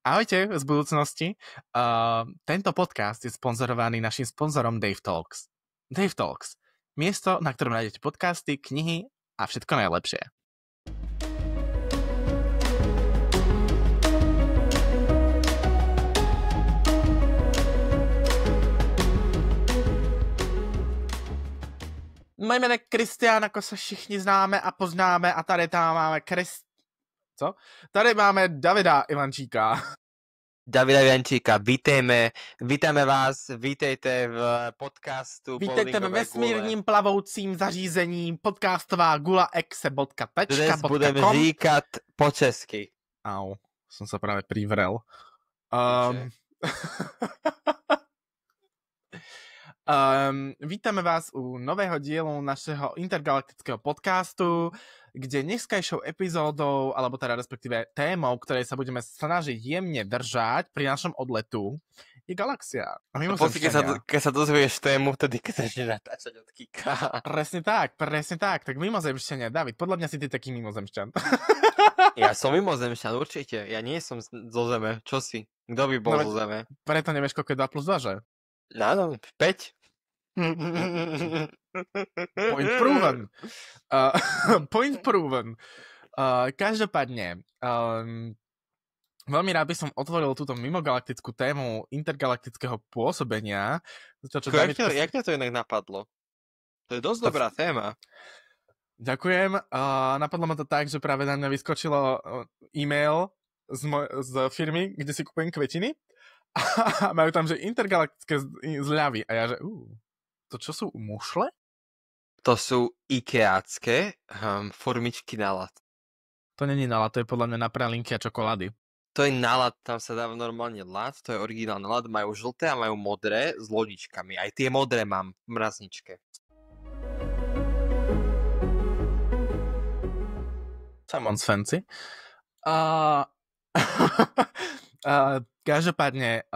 Ahojte z budúcnosti. Tento podcast je sponzorovaný našim sponzorom Dave Talks. Dave Talks. Miesto, na ktorom nájdete podcasty, knihy a všetko najlepšie. Moje jméno je Kristián, ako se všichni známe a poznáme, a tady tam máme Co? Tady máme Davida Ivančíka. Davida Ivančíka, vítáme vás, vítejte v podcastu. Vítejte ve vesmírním plavoucím zařízení podcastová gula exe.com. Dnes budeme říkat po česky. Au, jsem se právě privrel. Vítame vás u nového dielu našeho intergalaktického podcastu, kde dneskajšou epizódou, alebo teda respektíve témou, ktorej sa budeme snažiť jemne držať pri našom odletu, je galaxia. A keď sa dozvieš tému, vtedy keď začne natáčať od Kika. Presne tak. Tak mimozemšťania. David, podľa mňa si ty taký mimozemšťan. Ja som mimozemšťan, určite. Ja nie som zo Zeme. Čo si? Kto by bol zo Zeme? Preto nevieš, koľko je 2 plus 2, že? Áno, 5. Point proven. Point proven. Každopádne, veľmi rád by som otvoril túto mimogalaktickú tému intergalaktického pôsobenia. Jak ťa to inak napadlo? To je dosť dobrá téma. Ďakujem. Napadlo ma to tak, že práve na mňa vyskočilo e-mail z firmy, kde si kúpujem kvetiny a majú tam, že intergalaktické zľavy. A ja, že to čo sú mušle? To sú ikeácké formičky na ľad. To není na ľad, to je podľa mňa na pralinky a čokolády. To je na ľad, tam sa dáva normálne ľad, to je originálny ľad, majú žlté a majú modré s lodičkami. Aj tie modré mám v mrazničke. Someone's fancy. Každopádne,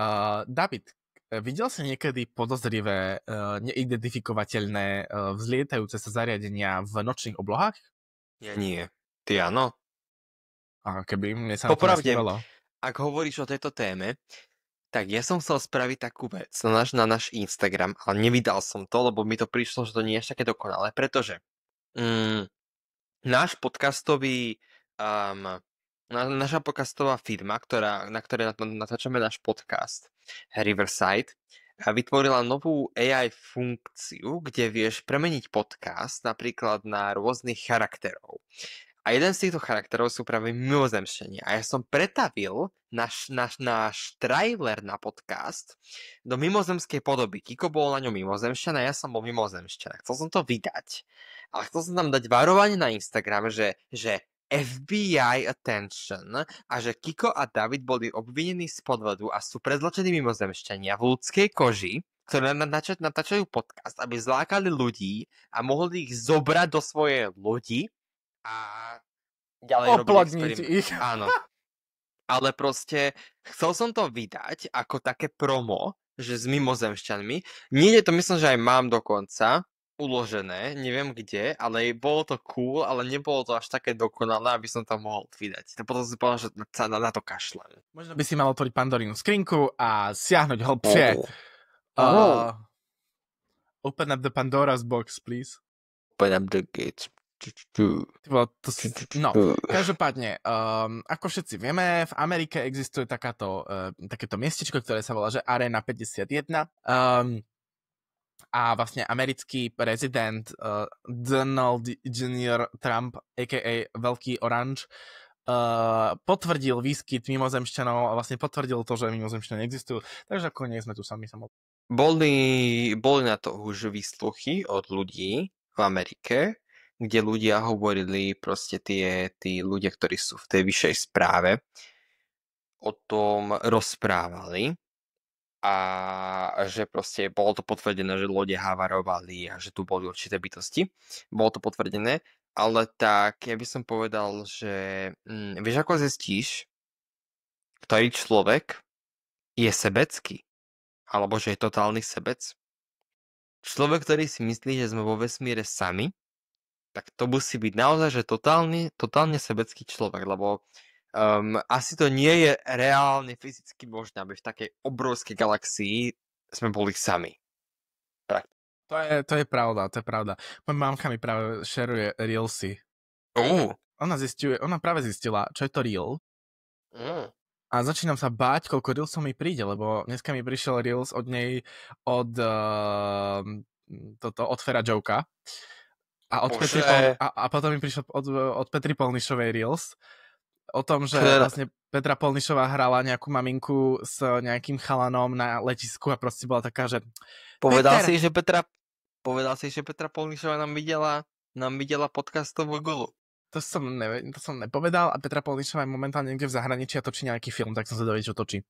David, videl si niekedy podozrivé, neidentifikovateľné vzlietajúce sa zariadenia v nočných oblohách? Ja nie. Ty áno? A keby mne sa popravde, ak hovoríš o tejto téme, tak ja som chcel spraviť takú vec na náš Instagram, ale nevydal som to, lebo mi to prišlo, že to nie je také dokonalé, pretože náš podcastový naša podcastová firma, na ktorej natáčame náš podcast Riverside, vytvorila novú AI funkciu, kde vieš premeniť podcast napríklad na rôznych charakterov. A jeden z týchto charakterov sú práve mimozemšťania. A ja som pretavil náš trailer na podcast do mimozemskej podoby. Kiko bol na ňom mimozemšťan a ja som bol mimozemšťan. Chcel som to vydať. Ale chcel som tam dať varovanie na Instagram, že FBI attention a že Kiko a David boli obvinení z podvodu a sú prezločení mimozemšťania v ľudskej koži, ktoré natáčajú podcast, aby zlákali ľudí a mohli ich zobrať do svojej lodi a ďalej oplodniť ich. Áno. Ale proste chcel som to vydať ako také promo, že s mimozemšťanmi. Nie je to, myslím, že aj mám dokonca uložené, neviem kde, ale bolo to cool, ale nebolo to až také dokonalé, aby som to mohol vydať. To potom si povedal, že sa na to kašlem. Možno by si mal otvoriť Pandorínu skrinku a siahnuť hlbšie. Open up the Pandora's box, please. Open up the gates. Každopádne, ako všetci vieme, v Amerike existuje takéto miestečko, ktoré sa volá, že Arena 51. A vlastne americký prezident Donald Jr. Trump, a.k.a. Veľký Oranž, potvrdil výskyt mimozemšťanov a vlastne potvrdil to, že mimozemšťania existujú. Takže ako nie sme tu sami samotní. Boli na to už výsluchy od ľudí v Amerike, kde ľudia hovorili, proste tí ľudia, ktorí sú v tej vyššej správe, o tom rozprávali. A že proste bolo to potvrdené, že lode havarovali a že tu boli určité bytosti. Bolo to potvrdené, ale tak ja by som povedal, že vieš ako zistíš, ktorý človek je sebecký, alebo že je totálny sebec. Človek, ktorý si myslí, že sme vo vesmíre sami, tak to musí byť naozaj, že totálne sebecký človek, lebo Asi to nie je reálne fyzicky možné, aby v takej obrovskej galaxii sme boli sami. Tak. To je pravda, to je pravda. Moja mamka mi práve šeruje Reelsy. Ona práve zistila, čo je to Reel. A začínam sa báť, koľko Reelsov mi príde, lebo dneska mi prišiel Reels od nej od Fera Joka. A potom mi prišiel od Petry Polnišovej Reels o tom, že vlastne Petra Polnišová hrala nejakú maminku s nejakým chalanom na letisku a proste bola taká, že... Povedal si, že Petra Polnišová nám videla podcastovú golu. To som nepovedal a Petra Polnišová je momentálne niekde v zahraničí a točí nejaký film, tak som sa dovedel, čo točí.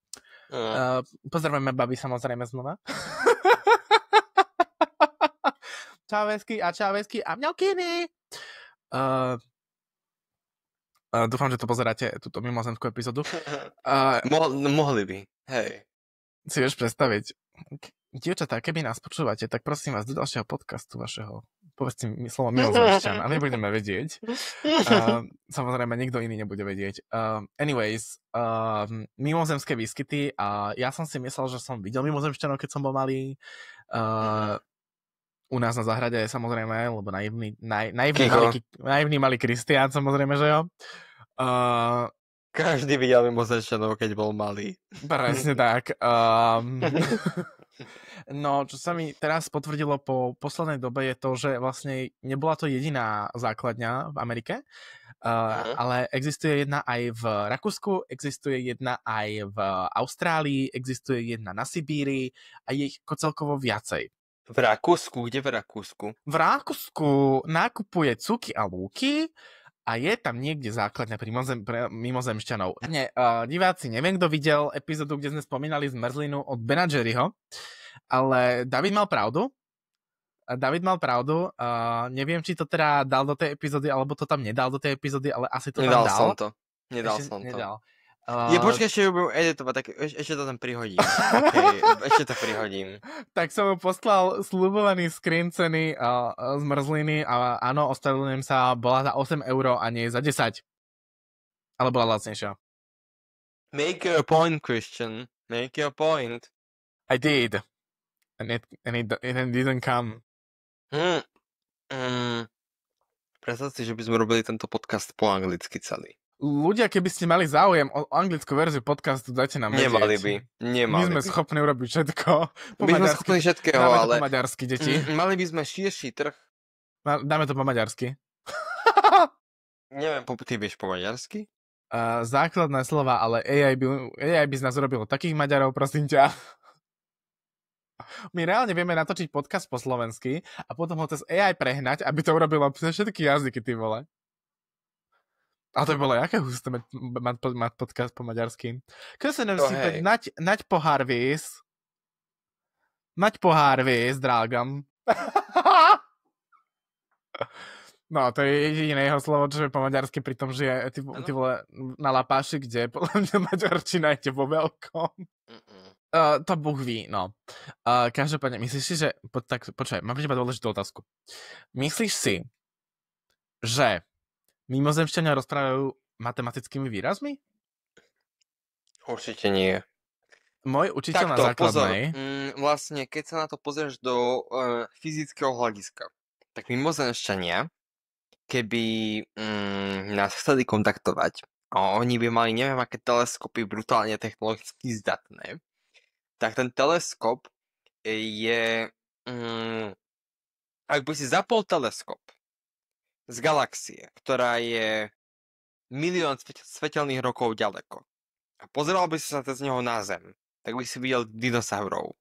Pozdravujeme babi samozrejme znova. Čávesky a mňokiny. Dúfam, že to pozeráte, túto mimozemskú epizódu. Mohli by, hej. Si vieš predstaviť. Dievčatá, keby nás počúvate, tak prosím vás do ďalšieho podcastu vašeho. Povedzte mi slovo mimozemšťan a my budeme vedieť. Samozrejme, nikto iný nebude vedieť. Mimozemské výskyty a ja som si myslel, že som videl mimozemšťanov, keď som bol malý. U nás na záhrade je samozrejme, lebo naivný malý Kristián, samozrejme, že jo. Každý videl mimozemšťanov, keď bol malý. Presne tak. No, čo sa mi teraz potvrdilo po poslednej dobe je to, že vlastne nebola to jediná základňa v Amerike, ale existuje jedna aj v Rakúsku, existuje jedna aj v Austrálii, existuje jedna na Sibíri a je ich ako celkovo viacej. V Rakúsku? Kde v Rakúsku? V Rakúsku nákupuje cuky a lúky a je tam niekde základňa pre mimozemšťanov. Diváci, neviem, kto videl epizódu, kde sme spomínali zmrzlinu od Bena Jerryho, ale David mal pravdu. Neviem, či to teda dal do tej epizódy, alebo to tam nedal do tej epizódy, ale asi to tam dal. Nedal som to. Počkaj, ešte budem editovať, tak ešte to tam prihodím. Ešte to prihodím. Tak som mu poslal sľubovaný screen ceny zmrzliny a áno, ospravedlňujem sa, bola za 8 € a nie za 10. Ale bola lacnejšia. Make your point, Christian. Make your point. I did. And it didn't come. Predstav si, že by sme robili tento podcast po anglicky celý. Ľudia, keby ste mali záujem o anglickú verziu podcastu, dajte nám vedieť. Nemali My sme schopní urobiť všetko. My sme schopní všetkého, ale... po maďarsky, deti. Mali by sme širší trh. Dáme to po maďarsky. Neviem, ty vieš po maďarsky? Základné slova, ale AI by z nás urobilo takých Maďarov, prosím ťa. My reálne vieme natočiť podcast po slovensky a potom ho cez AI prehnať, aby to urobilo všetky jazyky, ty vole. A to by bolo jaké husté mať podcast po maďarsky. Köszönöm szépen, nagy pohár víz. Nagy pohár víz, drágam. No, to je jediné jeho slovo, čo je po maďarsky, pri tom, že je ty vole na Lapáši, kde podľa mňa maďarčina je vo veľkom. To Bůh ví, no. Každopádne, myslíš si, že... Počkaj, mám pre teba dôležitú otázku. Myslíš si, že mimozemšťania rozprávajú matematickými výrazmi? Určite nie. Môj učiteľ na základnej... Vlastne, keď sa na to pozrieš do fyzického hľadiska, tak mimozemšťania, keby nás chceli kontaktovať a oni by mali neviem aké teleskopy brutálne technologicky zdatné, tak ten teleskop je... ak by si zapol teleskop z galaxie, ktorá je 1 000 000 svetelných rokov ďaleko a pozeral by si sa cez neho na Zem, tak by si videl dinosaurov.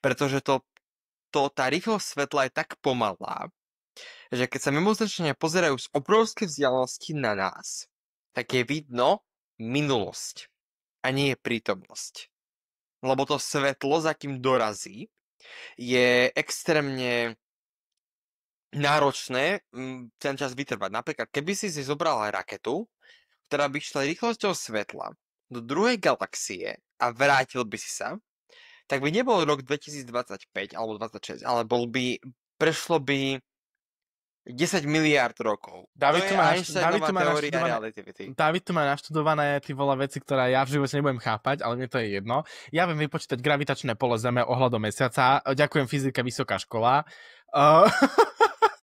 Pretože tá rýchlosť svetla je tak pomalá, že keď sa mimozemšťania pozerajú z obrovskej vzdialenosti na nás, tak je vidno minulosť a nie prítomnosť. Lebo to svetlo, za kým dorazí, je extrémne náročné ten čas vytrvať. Napríklad, keby si zobral raketu, ktorá by šla rýchlosťou svetla do druhej galaxie a vrátil by si sa, tak by nebol rok 2025 alebo 2026, ale prešlo by 10 miliárd rokov. David To je Einsteinová teória relativity. David tu má naštudované ty vole veci, ktoré ja v živote nebudem chápať, ale mne to je jedno. Ja viem vypočítať gravitačné pole Zeme ohľadom mesiaca. Ďakujem fyzike, vysoká škola.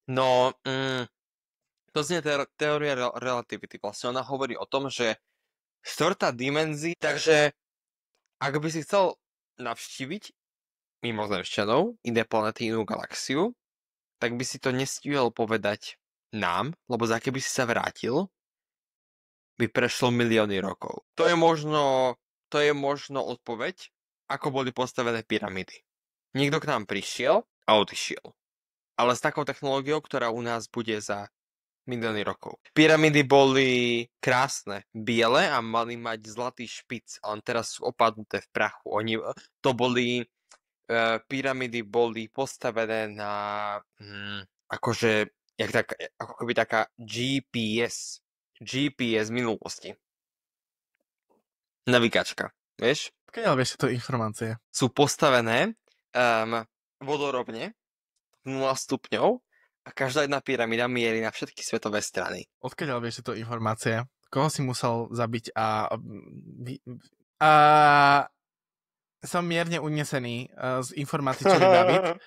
No, to znie teória relativity. Vlastne ona hovorí o tom, že štvrtá dimenzia, takže ak by si chcel navštíviť mimozemšťanov, iné planety, inú galaxiu, tak by si to nestihol povedať nám, lebo za keby si sa vrátil, by prešlo milióny rokov. To je možno odpoveď, ako boli postavené pyramidy. Niekto k nám prišiel a odišiel. Ale s takou technológiou, ktorá u nás bude za milióny rokov. Pyramidy boli krásne, biele a mali mať zlatý špic, ale teraz sú opadnuté v prachu. Pyramidy boli postavené na akože ako keby taká GPS minulosti. Navigačka, vieš? Keď vieš to informácie. Sú postavené vodorovne 0 stupňov a každá jedna pyramída mierí na všetky svetové strany. Odkiaľ vieš to informácie? Koho si musel zabiť a som mierne unesený z informácií, čo je David.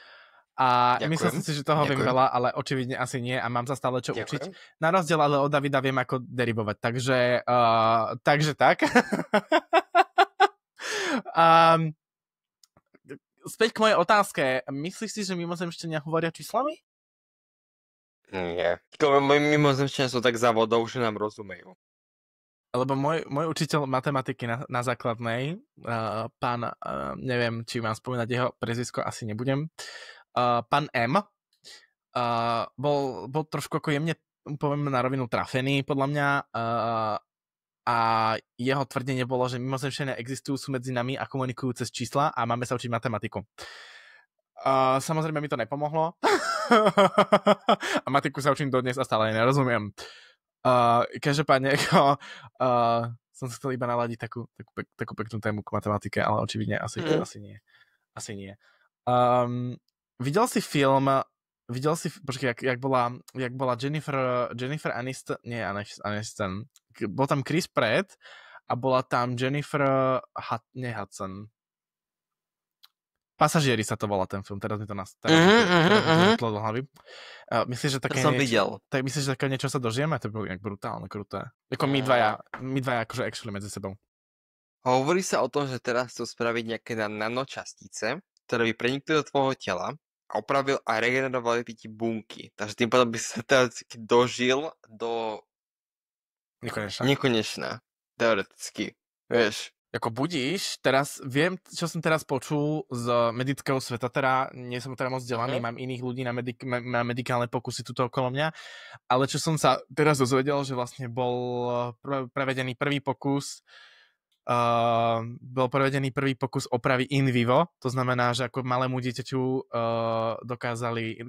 A myslel som si, že toho viem veľa, ale očividne asi nie a mám sa stále čo učiť. Na rozdiel ale od Davida viem, ako derivovať. Takže tak. Späť k mojej otázke. Myslíš si, že mimozemšťania hovoria číslami? Nie. Mimozemšťania sú tak za vodou, že nám rozumejú. Lebo môj učiteľ matematiky na základnej, pán, neviem, či mám spomínať jeho prezvisko, asi nebudem, pán M, bol trošku ako jemne, poviem na rovinu, trafený, podľa mňa, a jeho tvrdenie bolo, že mimozemšťania existujú, sú medzi nami a komunikujú cez čísla a máme sa učiť matematiku. Samozrejme mi to nepomohlo. A matiku sa učím dodnes a stále nerozumiem. Každopádne som si chcel iba naladiť takú peknú tému k matematike, ale očividne asi nie. Asi nie. Videl si film, počkej, jak bola Jennifer Aniston, nie Aniston, bol tam Chris Pratt a bola tam Jennifer Hudson. Pasažieri sa to volá ten film, teraz mi to do hlavy. Myslíš, že také myslíš, že také niečo sa dožijeme? To bolo nejak brutálne, kruté. Ako my dvaja akože actually medzi sebou. Hovorí sa o tom, že teraz chcú spraviť nejaké nanočastice, ktoré by prenikli do tvojho tela a opravil a regenerovali ti bunky. Takže tým pádom by sa teraz dožil do nekonečná. Teoreticky. Vieš. Ako budíš, teraz viem, čo som teraz počul z medického sveta, teda nie som teda moc vzdelaný, mám iných ľudí na medikálne pokusy tuto okolo mňa, ale čo som sa teraz dozvedel, že vlastne bol prevedený prvý pokus opravy in vivo, to znamená, že ako malému dieťaťu dokázali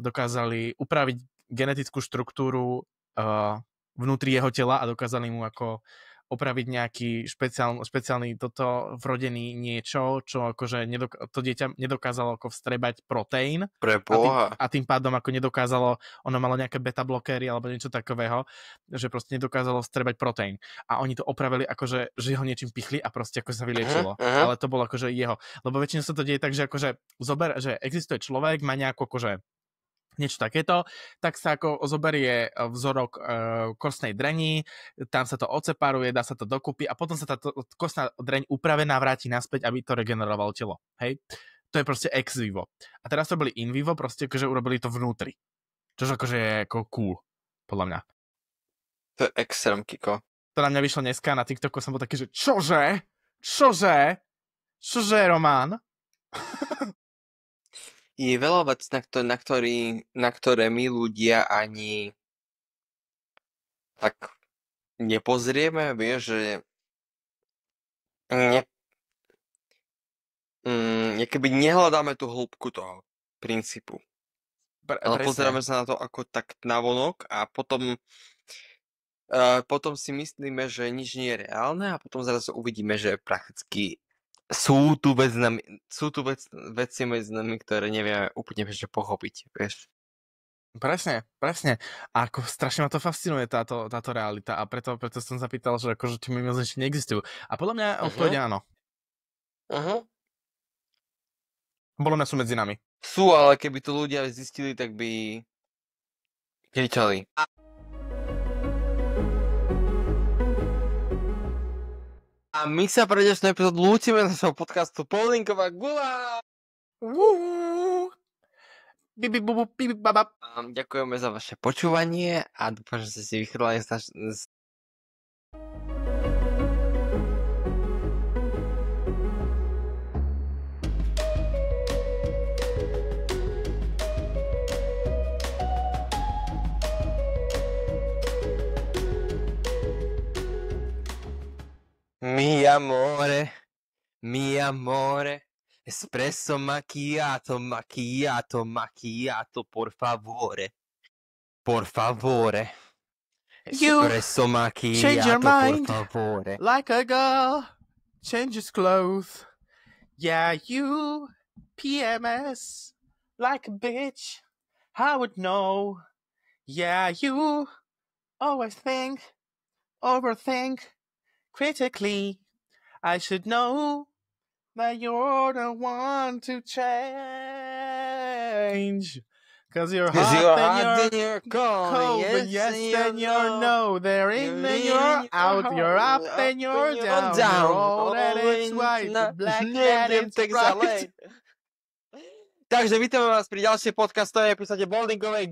dokázali upraviť genetickú štruktúru vnútri jeho tela a dokázali mu ako opraviť nejaký špeciálny vrodený niečo, čo akože to dieťa nedokázalo ako vstrebať proteín. A tým pádom ako nedokázalo, ono malo nejaké beta blokéry alebo niečo takového, že proste nedokázalo vstrebať proteín. A oni to opravili akože, že ho niečím pichli a proste ako sa vyliečilo. Ale to bolo akože jeho. Lebo väčšinou sa to deje tak, že akože že existuje človek, má nejakú akože niečo takéto, tak sa ako zoberie vzorok kostnej dreni, tam sa to odseparuje, dá sa to dokupy a potom sa tá kostná dreň upravená vráti naspäť, aby to regenerovalo telo. Hej? To je proste ex vivo. A teraz to boli in vivo, proste akože urobili to vnútri. Čož akože je ako cool, podľa mňa. To je extrém, Kiko. To na mňa vyšlo dneska, na TikToku som bol taký, že čože, Román? Je veľa vec, na ktoré my ľudia ani tak nepozrieme, vieš, že keby nehľadáme tú hĺbku toho princípu. Ale pozeráme sa na to ako tak navonok a potom si myslíme, že nič nie je reálne a potom zrazu uvidíme, že prakticky sú tu veci medzi nami, ktoré nevieme úplne ešte pochopiť, vieš. Presne. A ako strašne ma to fascinuje táto realita a preto som sa pýtal, že akože či mimozemšťania neexistujú. A podľa mňa odpoveď áno. Podľa mňa sú medzi nami. Sú, ale keby to ľudia zistili, tak by kričali. A my sa pre dnešnú epizódu lúčime z našho podcastu Paulinková gula. Ďakujeme za vaše počúvanie a dúfam, že ste si vychrlali Mi amore, espresso macchiato, por favore. Espresso macchiato, change your mind, por favore. like a girl changes clothes. Yeah, you PMS like a bitch. I would know. Yeah, you always overthink critically. I should know that you're the one to change. Cause you're hot, then you're cold, yes, then you're no. They're in, then you're out. You're up, then you're down. You're old, and it's white. Black, and it's bright. Takže vítame vás pri ďalšej podcastovej epizóde Bowlingovej